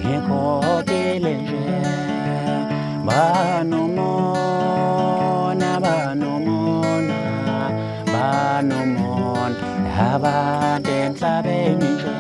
ngikhokile nje banomona abantu emhlabeni nje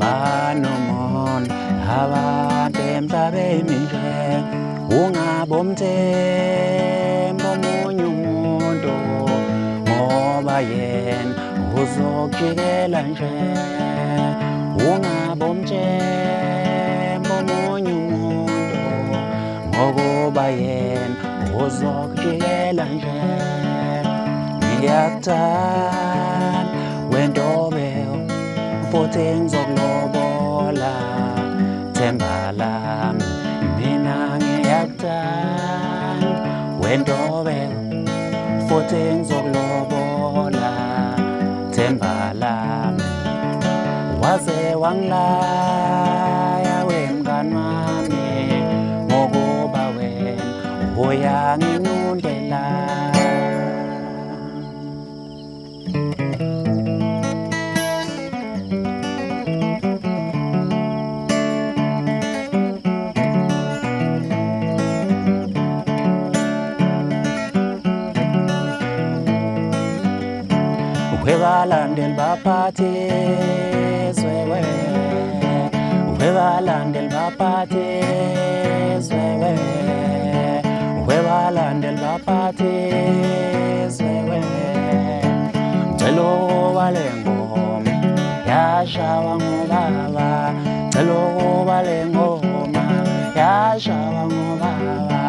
banomona abantu emhlabeni nje ungabomthemba omunye umuntu ngoba yena uzokujikela nje ungabomthemba omunye umuntu ngoba yena uzokujikela nje ngiyakuthanda wentobe futhi ngizokulobola themba lami mina ngiyakuthanda wentobe futhi ngizokulobola themba lami waze wangilaya wemngani wami ngokuba wena uyanginundela Webalandel baphathiswe webalandel baphathiswe webalandel baphathiswe Celo wale ngoma yashawa ngobaba Celo wale ngoma yashawa ngobaba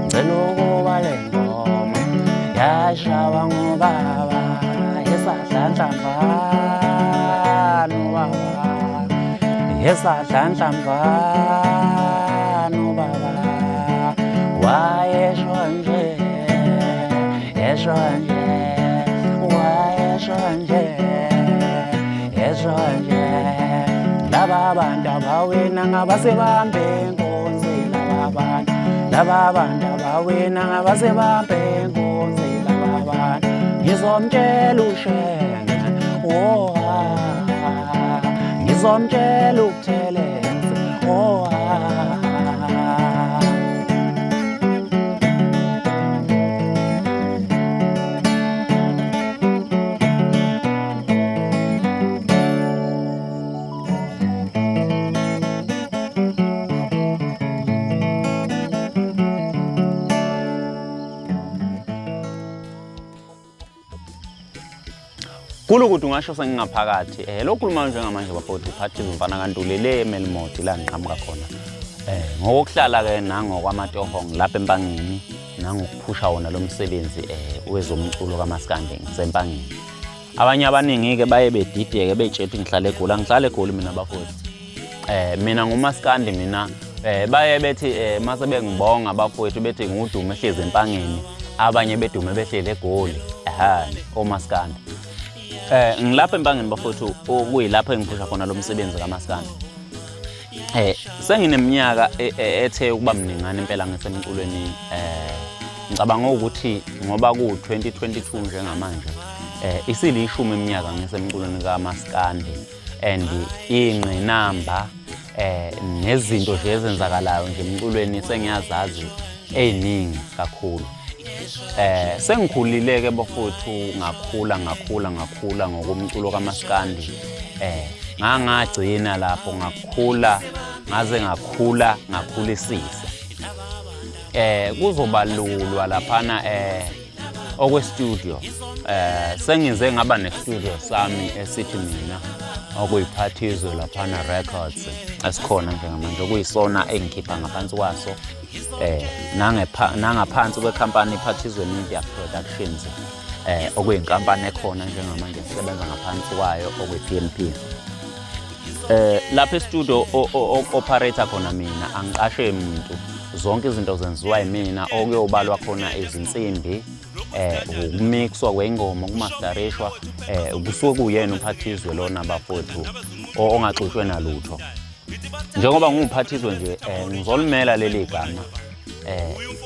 Celo wale ngoma yashawa ngobaba Yesahlanhlamvano baba Yesahlanhlamvano baba wayesho nje laba bantu abawina ngabasebambe inkonzi laba bantu abawina ngabasebambe inkonzi laba bantu ngizomtshela ushenge ngizomtshela ukutheleze Kulo ukuthi ungasho sengingaphakathi lokhuluma njengamanje bafowethu uphathizwe mfana kaNtulele eMelmoti la ngiqhamuka khona ngokuhlala ke nangokwamatoho ngilapha empangeni nangokuphusha wona lo msebenzi wezomculo kaMaskandi ngisempangeni abanye abaningi ke baye bedideke betshela ngihlale eGoli mina bafowethu mina nguMaskandi mina baye bethi mase bengibonga bafowethu bethi ngudume ehlezi empangeni abanye bedume behlele eGoli oMaskandi ngilapha empangeni bafowethu okuyilapha engiphusha khona lo msebenzi kaMaskandi sengineminyaka ethe ukuba mningana impela ngisemculweni ngicabanga ukuthi ngoba ku2022 njengamanje isilishumi iminyaka ngisemculweni kaMaskandi and ingqinamba nezinto nje ezenzakalayo nje emculweni sengiyazazi eziningi kakhulu sengikhulile ke bafowethu ngakhula ngokumculo kaMaskandi ngangagcina lapho ngakhula ngaze ngakhulisisa kuzobalulwa laphana okwe studio sengize ngaba ne studio sami esithi mina okuyiphathizwe laphana records asikhona njengamanje kuyisona engikhipha ngaphansi kwaso nangaphansi kwecompany iphathizwe Media Productions okuyinkampani ekhona njengamanje sisebenza ngaphansi kwayo okwe-PNP lapha e-studio operator khona mina angiqashe umuntu zonke izinto zenziwa yimina okuyobalwa khona izinsimbi ukumixwa kwengoma ukumasterishwa kusuke kuyena uphathizwe lona bafowethu ongaxushwe nalutho njengoba nguphathizwe nje ngizolumela leli gama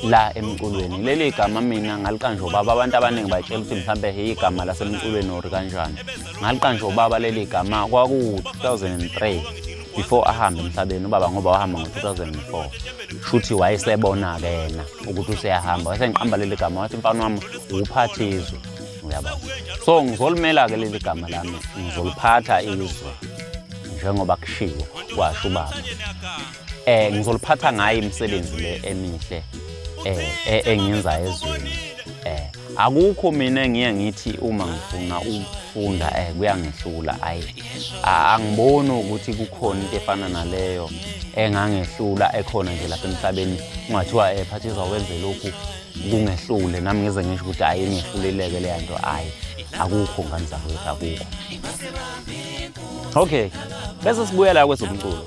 la emculweni. Leli gama mina ngaliqanjwa ubaba, abantu abaningi batshela ukuthi mhlambe igama lasemculweni or kanjani. Ngaliqanjwa ubaba leli gama kwaku 2003 before ahambe emhlabeni ubaba, ngoba wahamba ngo-2004. Shuthi wayesebona ke yena ukuthi useyahamba, wasengiqamba leli gama wathi mfana wami uphathizwe, uyabona. So ngizolimela ke leli gama lami, ngizoliphatha izwe njengoba kushiwo kwasho ubaba. Ngizoliphatha ngayo imisebenzi le emihle engenza ezweni. Akukho mina engiye ngithi uma ngifuna ukufunda kuyangehlula. Angiboni ukuthi kukhona into efana naleyo engangehlula ekhona nje lapha emhlabeni ungathiwa phathizwa wenze lokhu kungehlule, nami ngize ngisho ukuthi ngehluleleke le nto. Akukho ngani zakwethu, akukho. Okay, bese sibuyela kwezomculo.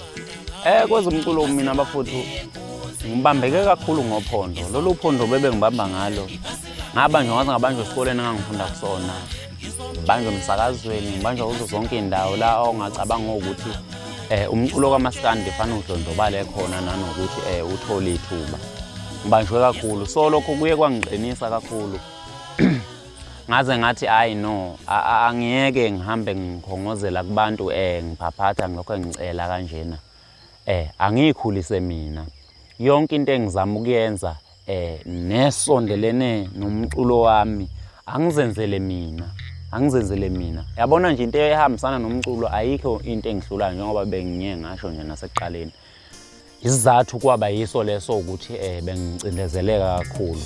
Kwezomculo mina bafuthu ngibambeke kakhulu ngophondo. Lolu phondo bebe ngibamba ngalo ngabanjwa ngaze ngabanjwa esikoleni engangifunda kusona, ngibanjwa emsakazweni, ngibanjwa kuzo zonke indawo la ongacabanga ukuthi umculo kaMaskandi fana udlondlobale khona nanokuthi uthole ithuba. Ngibanjwe kakhulu, so lokho kuye kwangiqinisa kakhulu. Ngaze ngathi no, angiyeke ngihambe ngikhongozela kubantu ngiphaphatha ngilokho engicela kanjena. Angikhulise mina yonke into engizama ukuyenza nesondelene nomculo wami, angizenzele mina. Yabona nje into ehambisana nomculo ayikho into engihlulayo, njengoba bengiye ngasho nje nasekuqaleni. Isizathu kwaba yiso leso ukuthi bengicindezeleka kakhulu.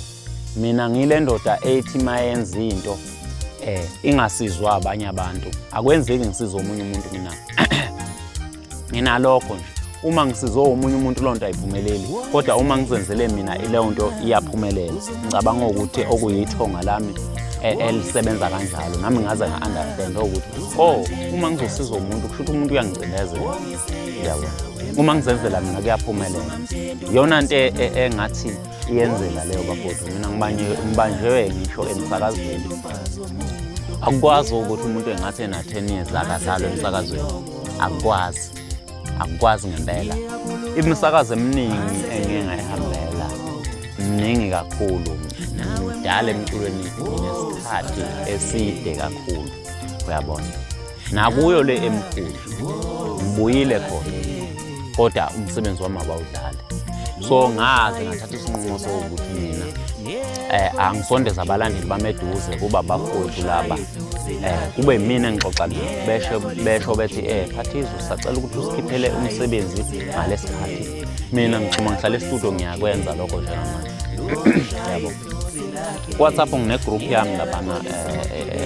Mina ngile ndoda ethi mayenza into ingasizwa abanye abantu, akwenzeki ngisize omunye umuntu mina. Nginalokho nje, uma ngisizwe omunye umuntu lonto ayiphumeleli, kodwa uma ngizenzele mina leyo nto iyaphumelela. Ngicabanga ukuthi okuyithonga lami elisebenza kanjalo, nami ngaze nga-understand ukuthi uma ngizosiza umuntu kusho ukuthi umuntu uyangicindezela, yabo. Uma ngizenzela mina kuyaphumelela. Yona nto engathi iyenzela leyo bafowethu. Mina ngibanjwe ngisho emsakazweni. Akukwazi ukuthi umuntu engathi ena 10 years akazalwe emsakazweni. Akukwazi ngempela. Imisakazo eminingi engike ngayihambela miningi kakhulu. Ngidala emculweni ngesikhathi eside kakhulu, uyabona. Nakuyo le emkhulu ngibuyile khona, kodwa umsebenzi wami abawudlali. So ngaze ngathatha isinqumo sokuthi mina angisondeza abalandeli bameduze kuba bafowethu laba. Kube mina ngixoxa besho bethi Phathizwe sacela ukuthi usikhiphele umsebenzi ngalesikhathi. Mina ngichuma ngihlala e-studio ngiyakwenza lokho njengamanje. Yabo. WhatsApp ngine group yami lapha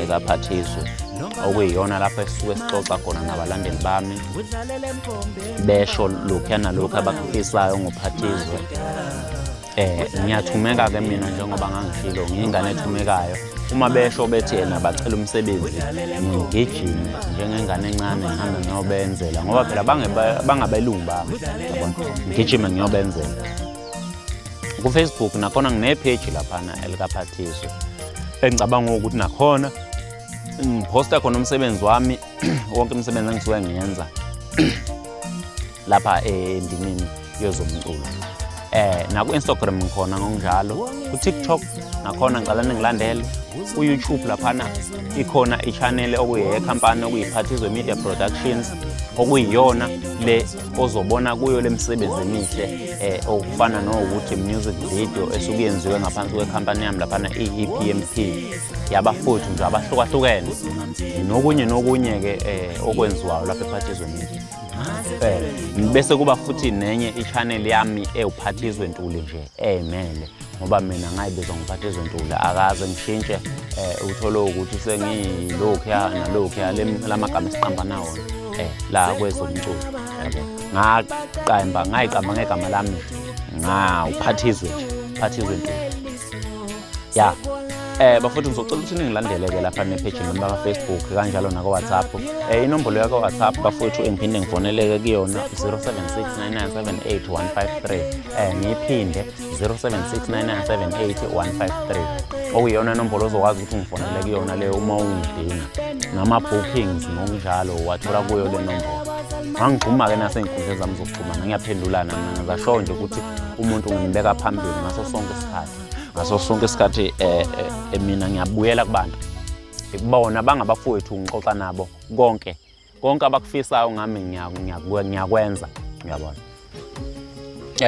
kaPhathizwe, okuyiyona lapho esisuke sixoxa khona nabalandeli bami, besho lokhu nalokho abakufisayo ngoPhathizwe. Ngiyathumeka ke mina njengoba ngangishilo ngiyingane ethumekayo. Uma besho bethi yena bacela umsebenzi, ngigijime njengengane encane ngihambe ngiyobenzela, ngoba phela bangabelungu bami, yabona. Ngigijime ngiyobenzela. Ku Facebook nakhona ngine page laphana elikaPhathizwe engicabanga ukuthi nakhona ngiposta khona umsebenzi wami, wonke umsebenzi engisuke ngiyenza lapha endimini yezomculo. Naku Instagram ngikhona ngokunjalo, ku TikTok nakhona ngicela ningilandele, ku YouTube laphana ikhona i-channel okuyekhampani okuyiPhathizwe Media Productions, okuyiyona le ozobona kuyo lemisebenzi emihle okufana nokuthi music video esukuyenziwe ngaphansi kwekhampani yami laphana EPMP yabafowethu nje abahlukahlukene, nokunye ke okwenziwayo lapha ePhathizwe Media. Bese kuba futhi nenye i-channel yami ewuPhathizwe Ntuli nje emele, ngoba mina ngayibizwa ngoPhathizwe Ntuli, akaze ngishintshe uthole ukuthi sengiyilokhuya nalokhuya lamagama esiqamba nawo la kwezomculo. Ngayiqamba ngegama lami uPhathizwe Ntuli. Ya. Bafuthu ngizocela ukuthi ningilandeleke lapha nepage nami ka-Facebook kanjalo nako WhatsApp. Inombolo yakho WhatsApp bafuthu engiphinde ngifoneleke kuyona 0769978153. Ngiphinde 0769978153. Okuyiyona inombolo ozokwazi ukuthi ngifonele kuyona leyo uma ungidinga. Nama bookings ngokunjalo wathola kuyo le nombolo. Ngangivuma-ke nasey'nkundleni zami zokuxhumana ngiyaphendulana mina ngizasho nje ukuthi umuntu ngimbeka phambili ngaso sonke isikhathi mina ngiyabuyela kubantu ikubona bangabafowethu ngixoxa nabo konke abakufisayo ngami ngiyakwenza ngiyabona.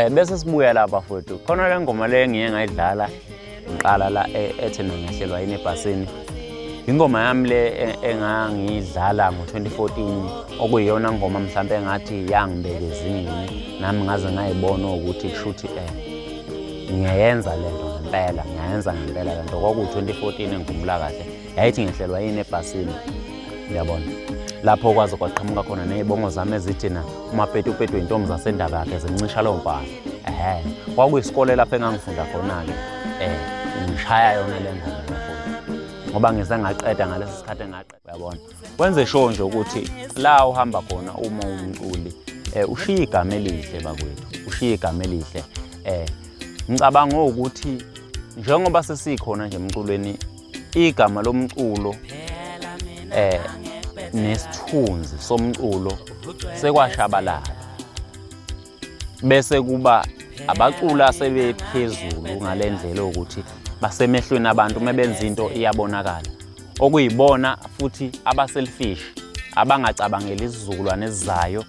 Bese sibuya la bafowethu khona le ngoma le ngiye ngayidlala ngiqala la ethi ngiyahlelwa yini ebhasini. Ingoma yami le engangiyidlala ngo-2014 okuyiyona ngoma mhlawumbe engathi yangibeka ezingeni nami ngaze ngayibona ukuthi kushuthi ngiyayenza lento ngempela lento kwaku-2014 engikhumbula kahle yayithi ngiyahlelwa yini ebhasini ngiyabona. Lapho kwaze kwaqhamuka khona nezibongo zami ezithina uMapetupetu intombi zasendaba yakhe zincisha lo mpahla. Kwakuyisikole lapho engangifunda khona-ke ngishaya yona le ngoma ngoba ngize ngaqeda ngalesi sikhathi uyabona. Wenze sure nje ukuthi la uhamba khona uma umculi ushiya igama elihle bakwethu, ushiya igama elihle. Ngicabanga ukuthi njengoba sesikhona nje emculweni igama lomculo nesithunzi somculo sekwashabalala bese kuba abacula sebephezulu ngalendlela ukuthi basemehlweni abantu mebenza into iyabonakala okuyibona futhi abaselfish abangacabangeli isizukulwane esizayo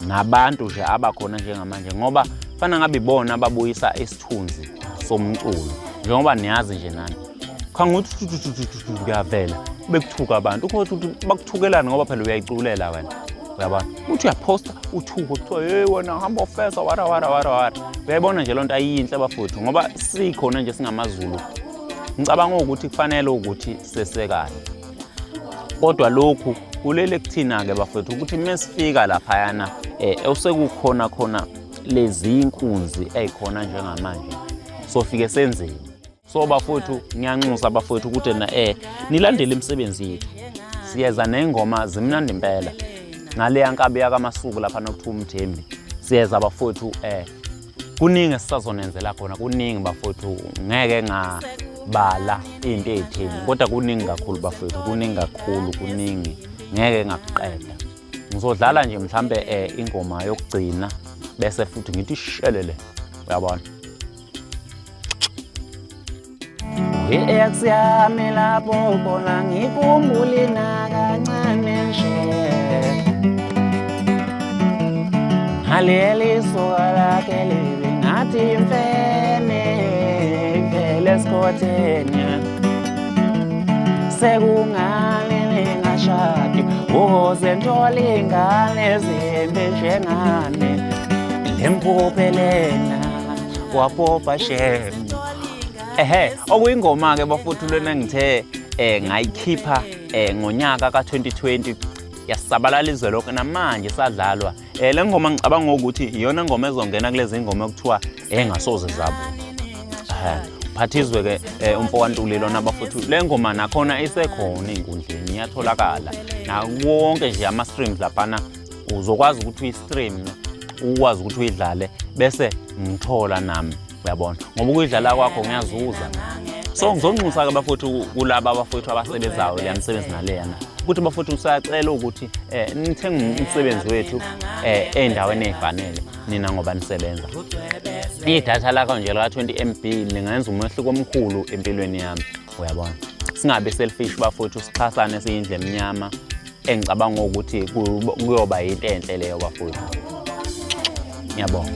nabantu nje abakhona njengamanje ngoba fana ngabe ibona ababuyisa isithunzi somculo njengoba niyazi nje nani khanguthi kuyavela bekuthuka abantu ukuthi bakuthukelana ngoba phela uyayiculela wena uyabona uthi uyaposta uthuko kuthiwa hey wena hamba ofesa wara uyayibona nje lonto ayinhle bafowethu ngoba sikhona nje singamaZulu. Ngicabanga ukuthi kufanele ukuthi sesekane kodwa lokhu kulele kuthina ke bafowethu ukuthi mesifika lapha yana osekukhona lezi inkunzi ezikhona njengamanje sofike senzeni. So bafowethu ngiyanxusa bafowethu ukuthi nilandele imisebenzi yethu siyeza nengoma zimnandi impela ngale yankabi yakamasuku lapha nokuthiwa uMthembi siyeza bafowethu kuningi sisazonenzela khona kuningi bafowethu ngeke ngabala into ezitheni kodwa kuningi kakhulu bafowethu kuningi ngeke ngakuqeda. Ngizodlala nje mhlambe ingoma yokugcina bese futhi ngithi shelele uyabona. Ex yami lapho bona ngikhumbule nakancane nje haleli soka lakhe libe ngathi imfene ivele esikhotheni sekungani ningashadi uze ntole ingane ezimbi njengane lempuphelena wapopa shem. Okuyingoma ke bafuthu lena ngithe ngayikhipha ngonyaka ka2020 yasabalala izwe lonke namanje sadlalwa. Le ngoma ngicabanga ukuthi iyona ngoma ezongena kulezi ngoma ekuthiwa engasoze zabo. Phathizwe ke umfokwantuli lona bafuthu le ngoma nakhona isekhona einkundleni iyatholakala na wonke nje ama streams laphana uzokwazi ukuthi uyistream ukwazi ukuthi uyidlale bese ngithola nami uyabona ngoba ukuyidlala kwakho ngiyazuza. So ngizonxusa ke bafowethu kulaba abafowethu abasebenzayo le msebenzi naleyana ukuthi bafowethu usacela ukuthi nithenge umsebenzi wethu endaweni ezifanele nina ngoba nisebenza. Idatha lakho nje la 20 MB lingenza umehluko omkhulu empilweni yami uyabona. Singabe selfish bafowethu sichasane siyindle eminyama engicabanga ukuthi kuyoba into enhle leyo bafowethu. Ngiyabonga.